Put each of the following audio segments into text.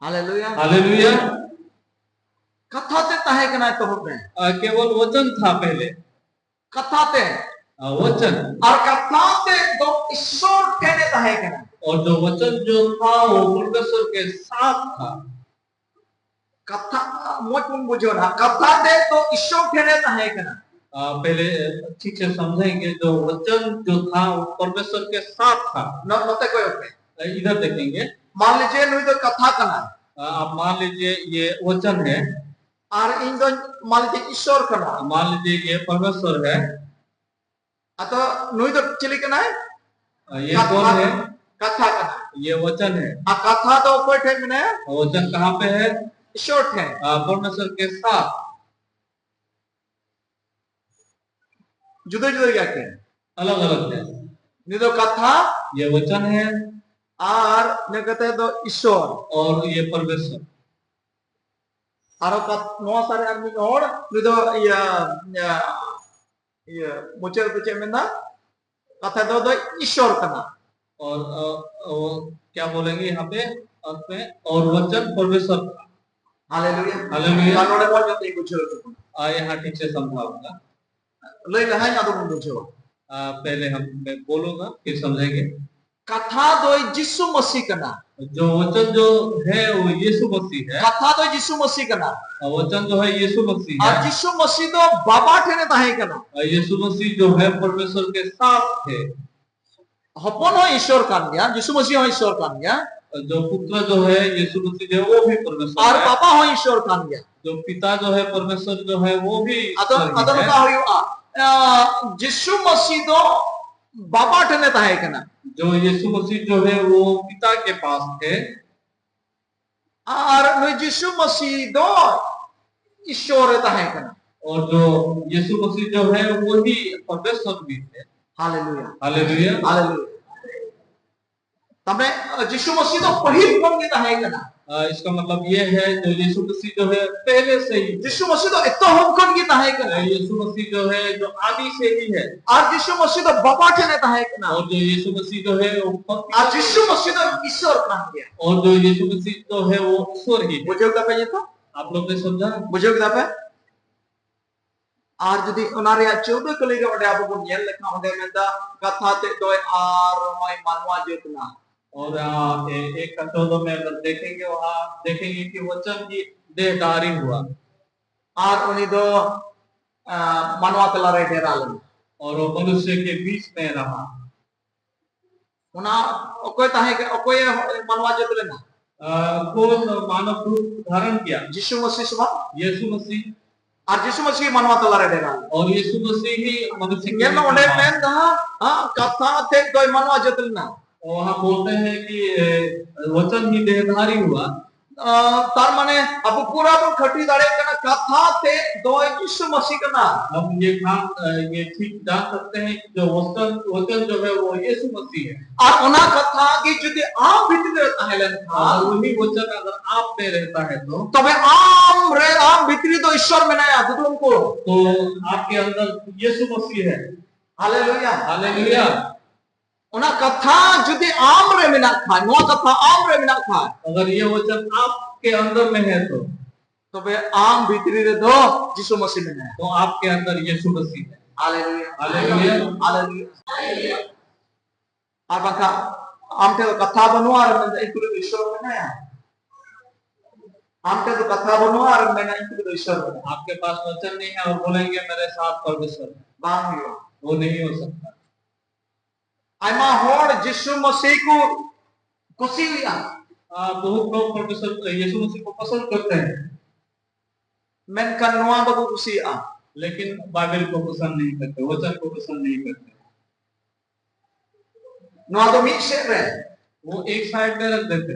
Hallelujah hallelujah. कथाते ताहे कना तो होते केवल वचन था पहले, कथाते वचन, और कथाते तो ईश्वर ठेने ताहे कना और जो वचन जो था वो परमेश्वर के साथ था। कथा मोच मुन बुझो ना कथाते तो ईश्वर ठेने ताहे कना पहले ठीक से समझेंगे, जो वचन जो था वो परमेश्वर के साथ था। नोते कोई होते इधर देखेंगे, मान लीजिए नुई तो कथा कना आप मान लीजिए ये वचन है, और इन दो मान लीजिए ईश्वर कना, मान लीजिए ये परमेश्वर है, अतः नुई तो चिली कना ये कौन है? कथा कना, ये वचन है। कथा तो कोई ठे में वचन कहाँ पे है? ईश्वर ठे परमेश्वर के साथ। जुदे जुदे क्या के अलग अलग है। नी तो कथा ये वचन है और ने कहते हैं तो ईश्वर और ये परमेश्वर। और नवा सारे आदमी और नी तो ये मुझे पीछे में ना कथा तो ईश्वर कना और क्या बोलेंगे यहाँ पे अंत में? और वचन परमेश्वर था। Hallelujah hallelujah. नोड़े बोल जाते हैं कुछ यहाँ ठीक से समझाऊंगा, ले रहा है ना तो बुझो। पहले मैं बोलूंगा फिर समझेंगे। कथा दो यीशु मसीह कना, जो वचन जो है वो यीशु मसीह है। कथा दो यीशु मसीह कना, वचन जो है यीशु मसीह है। और यीशु मसीह तो बाबा ठेने ताहे कना, यीशु मसीह जो है परमेश्वर के साथ थे। हपन हो ईश्वर कान गया, यीशु मसीह हो ईश्वर कान गया, जो पुत्र जो है यीशु मसीह जो वो भी परमेश्वर और है। पापा हो ईश्वर कान गया, जो पिता जो है परमेश्वर जो है वो भी अदन का हो यीशु मसीह तो बाबा ठेने ताहे कना, जो यीशु मसीह जो है वो पिता के पास थे, और यीशु मसीह दो ईश्वर ताहे कना, और जो यीशु मसीह जो है वो ही परमेश्वर भी थे। Hallelujah hallelujah. हालेलुया तबे यीशु मसीह तो पहिल कौन के ताहे कना, इसका मतलब ये है जो यीशु मसीह जो है पहले से ही, यीशु मसीह तो इतो हम कौन के ताहे कना, यीशु मसीह जो है जो आदि से ही है, और यीशु मसीह तो बाबा ठेने ताहे कना, और जो यीशु मसीह जो है वो और यीशु मसीह तो ईश्वर कान गया, और जो यीशु मसीह जो है वो ईश्वर ही है। बुझे उदा पे ये तो आप लोग ने समझा? बुझे उदा पे और यदि उनारे 14 कली के बड़े आप को येल लिखा होंगे में दा कथा ते दो आर मोय मानवा जेतना, और एक 14 में अगर देखेंगे वहां देखेंगे कि वचन की देहधारी हुआ और उन्हीं दो मानवा कला रे डेरा ले, और वो मनुष्य के बीच में रहा। उना ओकोय ताहे के ओकोय मानवा जेतले ना, कौन मानव रूप धारण किया? यीशु मसीह सभा यीशु मसीह, और यीशु मसीह मानवा कला रे डेरा और यीशु मसीह ही मनुष्य के ये में उन्हें में दा हां कथा ते दो मानवा जेतले ना, वहां बोलते हैं कि वचन ही देहधारी हुआ। तार माने अब पूरा तो खटी दाड़े कना कथा ते दो यीशु मसीह कना, हम ये ठीक जान सकते हैं कि जो वचन जो है वो यीशु मसीह है। और उना कथा की यदि आप भीतर ताहेलन था, वही वचन अगर आप में रहता है तो तबे आम भीतरी तो ईश्वर में नया तुमको तो आपके अंदर यीशु मसीह है। Hallelujah hallelujah. उना कथा यदि आम रे में ना खाए, नो कथा आम रे में ना खाए, अगर ये वचन आपके अंदर में है तो तबे आम भीतरी रे दो यीशु मसीह में है, तो आपके अंदर यीशु मसीह है। Hallelujah hallelujah. हालेलुया और बका आम ते कथा बनवा और एक ईश्वर में नया आम ते तो कथा बनवा और मैं एक ईश्वर में, आपके पास वचन नहीं है और बोलेंगे मेरे साथ परमेश्वर है, बांगियो वो नहीं हो सकता। आइमा होड़ यीशु मसीह को खुशी हुआ, बहुत लोग परमेश्वर यीशु मसीह को पसंद करते हैं, मेनkan noa bagu खुशी आ, लेकिन बाइबल को पसंद नहीं करते, वचन को पसंद नहीं करते। noa तो मिट से रे, वो एक साइड में रख देते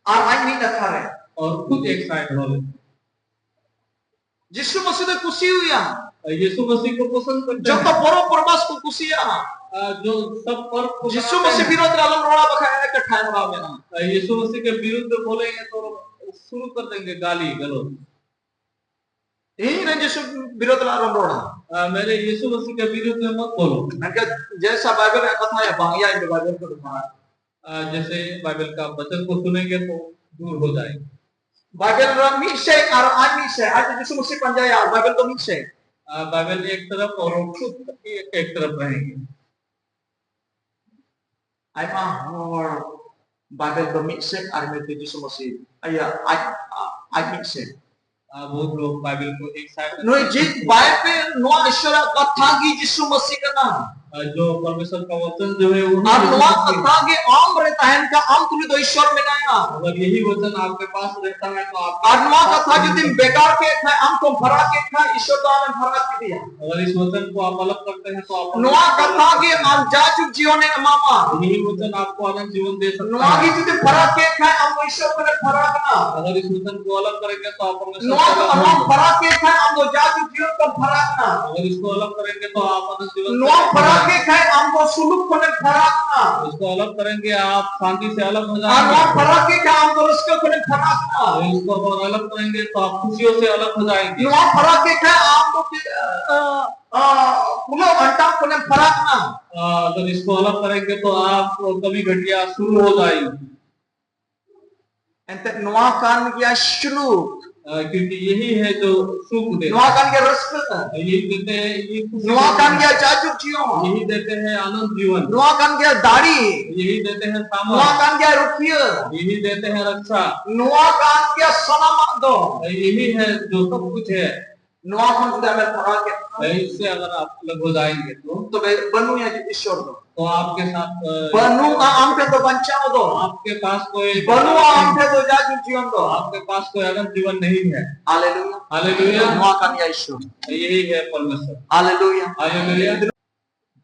और आई मिट रखा रे, और खुद एक साइड हो लेते। यीशु मसीह तो खुशी हुआ, यीशु मसीह को पसंद करते जो हैं। तो परो परबास को खुशी आ, जो सब पर यीशु मसीह विरोध रालन रोड़ा बखाया के ठान रहा है ना, यीशु मसीह के विरुद्ध बोलेंगे तो शुरू कर देंगे गाली गलौज। यही ने यीशु विरोध रालन रोड़ा, मेरे यीशु मसीह के विरुद्ध में मत बोलो। मैंने जैसा बाइबल में कथा है बांगिया इन बाइबल को दिखा, जैसे बाइबल का वचन को सुनेंगे तो दूर हो जाएगी। Bible ram misek ar an misek aja Yesus mesti panjaya Bible to misek. Bible एक तरफ और वो खुद एक तरफ रहेंगे। Ai mah hor Bible to misek ar mete Yesus mesti aya ai misek. बहुत लोग बाइबल को एक side Noi jit Bible noa Ishwara katha gi Yesus mesti kana. जो परमेश्वर का वचन जो है वो Ar noa katha ge am re tahen ka am tuli do Ishwar menaya. अगर यही वचन आपके पास रहता है तो आप Ar noa katha jodi begar ke khai am to phara ke khai Ishwar to ame phara ke diya. अगर इस वचन को आप अलग करते हैं तो आप Noa katha ge am jajuk jiyone amama. यही वचन आपको अनंत जीवन दे सकता Noa है। gi jodi phara ke khai am to Ishwar kone phara kana. अगर इस वचन को अलग करेंगे तो आप परमेश्वर Noa से to अलग am होंगे। phara ke khai am to jajuk jiyon ko phara kana. अगर इसको अलग करेंगे तो आप अनंत जीवन से Noa अलग phara होंगे। ke khai am to suluk kone phara kana. इसको अलग करेंगे आप शांति से अलग हो Ar जाएंगे। noa phara ke khai am to ruska kone phara kana. इसको अगर अलग करेंगे तो आप खुशियों से अलग हो जाएंगे। Noa phara ke khai am to pulo anta kone phara kana. अगर इसको अलग करेंगे तो आप कभी घटिया शुरू हो जाएगी। Ente noa kan gya suluk. क्योंकि यही है जो सुख देते Noa kan gya ruska. यही देते हैं, ये खुशी Noa देते kan हैं। gya jajuk jiyon. यही देते हैं आनंद जीवन। Noa kan gya dari. यही देते हैं Noa सामर्थ। kan gya rukia. यही देते हैं रक्षा। Noa kan gya selamat do. यही है जो सब कुछ है। Noa kan sudah ame phara ke. इससे अगर आप अलग हो जाएंगे To be banu ya Ishwar do. तो आपके साथ Banu ampe to bancao do. आपके पास कोई Banu ampe to jajuk jiyon do. आपके पास कोई अनंत जीवन नहीं है। Haleluya. Hallelujah. Noa kan ya Ishwar. यही है परमेश्वर। Haleluya. Hallelujah.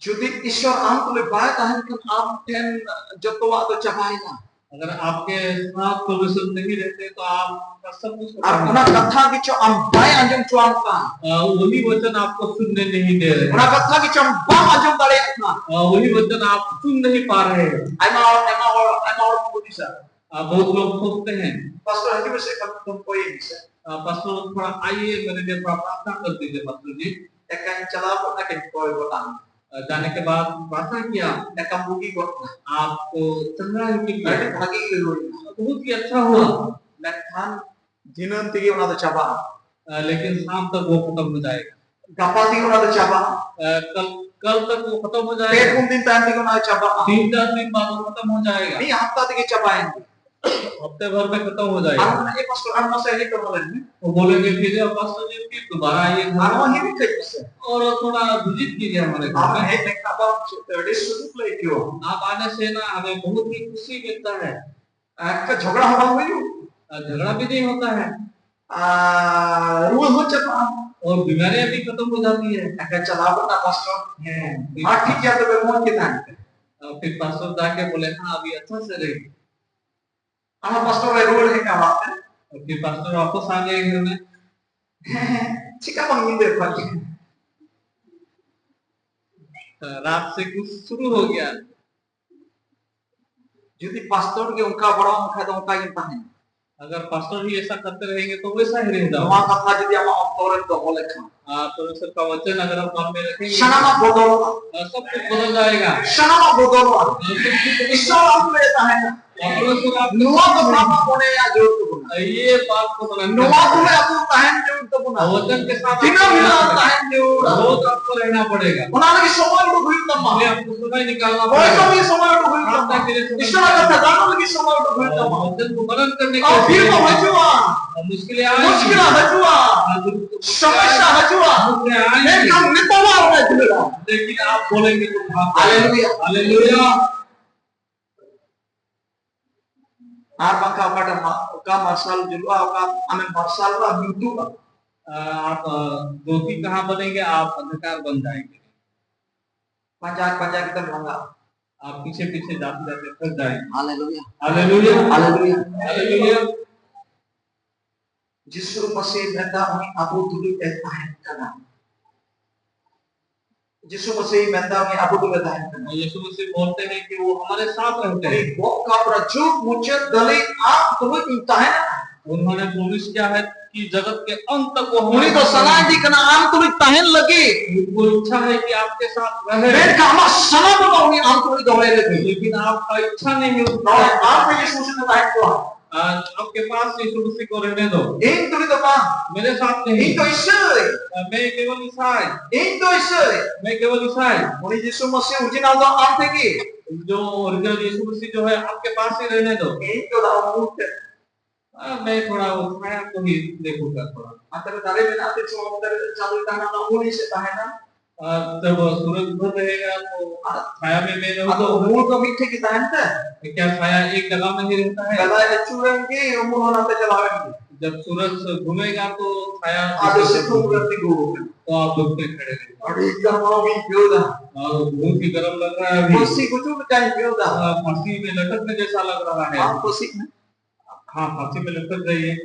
Jodi Ishwar am tuli bae tahan kan am ten jotowa to chabai na. अगर आपके साथ परमेश्वर नहीं रहते तो आप सब कुछ Ar una katha gi cho am bae anjum chuam ka. वही वचन आपको सुनने नहीं दे रहे। Una katha gi cho am bam anjum dare na. वही वचन आप सुन नहीं पा रहे हैं। I'm out pulisa. बहुत लोग सोचते हैं Pastor haji bese kam koi bisa. Pastor थोड़ा आइए मेरे लिए थोड़ा प्रार्थना कर दीजिए पास्टर जी। Ekan chala ko na ken koi ko tan. जाने के बाद प्रार्थना किया Ekan bugi ko. आपको चंद्रा युक्ति किया Ade bhagi gi loi. बहुत ही अच्छा हुआ। Lekhan dinan tigi una to chaba. लेकिन शाम तक वो खत्म हो जाएगा। Gapa tigi una to chaba. कल तक वो खत्म हो Pe जाएगा। pun din tan tigi una to chaba. 3-4 दिन बाद वो खत्म हो जाएगा। Ni hafta tigi chabain. हफ्ते भर में खत्म हो जाएगा। Anu na pastor anu sa hi kamalan. वो बोलेंगे फिर पास्टर जी फिर दोबारा आइए घर Anu में hi ni kai bese. और थोड़ा विजिट कीजिए हमारे घर Anu में। he nek apa disu play kyo. आप आने से ना हमें बहुत ही खुशी मिलता है। Ka jhogda hoga hoyu. झगड़ा भी नहीं होता है Rule ho chaba. और बीमारियां भी खत्म हो जाती है। Ekan chala ko na pastor. Ha thik ya to be mon ke tan. फिर पास्टर जाके बोले हाँ अभी अच्छा से रही। Ama pastor ay rule he ka wa. और फिर पास्टर वापस आ गए घर में। Chika bang inde pati. रात से कुछ शुरू हो गया। Jadi pastor ke unka bada unka to unka yin tahen. अगर पास्टर ही ऐसा करते रहेंगे तो वैसा ही रह Noa जाओगे। katha jadi ama ontoren to hole khan. परमेश्वर का वचन अगर आप मन में रखेंगे Shanama bodolwa. सब कुछ बदल जाएगा। Shanama bodolwa. सब कुछ Ishwar amle tahen. परमेश्वर आप Noa to sama bone ya jor to buna. ये बात को बनाना Noa to me apu tahen jor to buna. वचन के साथ Dina bila tahen jor. रोज आपको रहना पड़ेगा। Ona lagi somoy to huyu tamma. इसलिए आपको समय निकालना Oy पड़ेगा। to me somoy to huyu tamma. Ishwar katha jano lagi somoy to huyu tamma. वचन को मनन करने Aw के phir to hajua. मुश्किलें आएंगी। Mushkila hajua. Samasya hajua. मुश्किलें आएंगी। Ekam nitawar na dula. लेकिन आप बोलेंगे तो भाग Haleluya. Hallelujah. Ar bangka pada ka marsal julu ka amen marsal la bintu ka. आप ज्योति कहाँ बनेंगे? आप अंधकार बन जाएंगे। Panjak kita melanggar. आप पीछे पीछे जाते जाते फंस जाएंगे। Haleluya. Hallelujah Haleluya. Hallelujah. Justru masih benda ini aku dulu tahan kana. Justru masih benda ini aku dulu tahan kana. यीशु मसीह बोलते हैं कि वो हमारे साथ रहते हैं। Ini bok ka prajuk muncul dari आप dulu intahan. उन्होंने प्रॉमिस किया है कि जगत के अंत तक वो Muni to salah di kana am dulu tahan lagi. उनको इच्छा है कि आपके साथ रहे। Ben kama sana dulu ni am dulu dohle lagi. लेकिन आपका इच्छा नहीं है Nah, apa Yesus itu tahan Tuhan? आपके पास यीशु मसीह को रहने दो, Én tuli to Pan. मेरे साथ नहीं। Én to Isuri. मैं केवल ईसाई, Én to Isuri. मैं केवल ईसाई। Muni Yesu Masih original do am teki. जो ओरिजिनल यीशु मसीह जो है आपके पास ही रहने दो। Én to da umute. मैं थोड़ा वो छाया को ही देखूंगा थोड़ा। Antara dare में आते जो अंदर चालू ताना ना उनी से ताहेना. जब सूरज उधर रहेगा तो छाया में मैं रहूं Atau तो umur ko mitte ki tahenta. क्या छाया एक जगह में ही रहता है? Kada acuran ki umur hona te chalawen. जब सूरज घूमेगा तो छाया Ada se tu berarti guru. तो आप लोग पे खड़े रहेंगे। Ada ikam mau bi bioda. और बहुत ही गर्म लग रहा है अभी। Kosi kucu kai bioda. फांसी में लटकने जैसा लग रहा है। Am kosi. हाँ, फांसी में लटक रही है।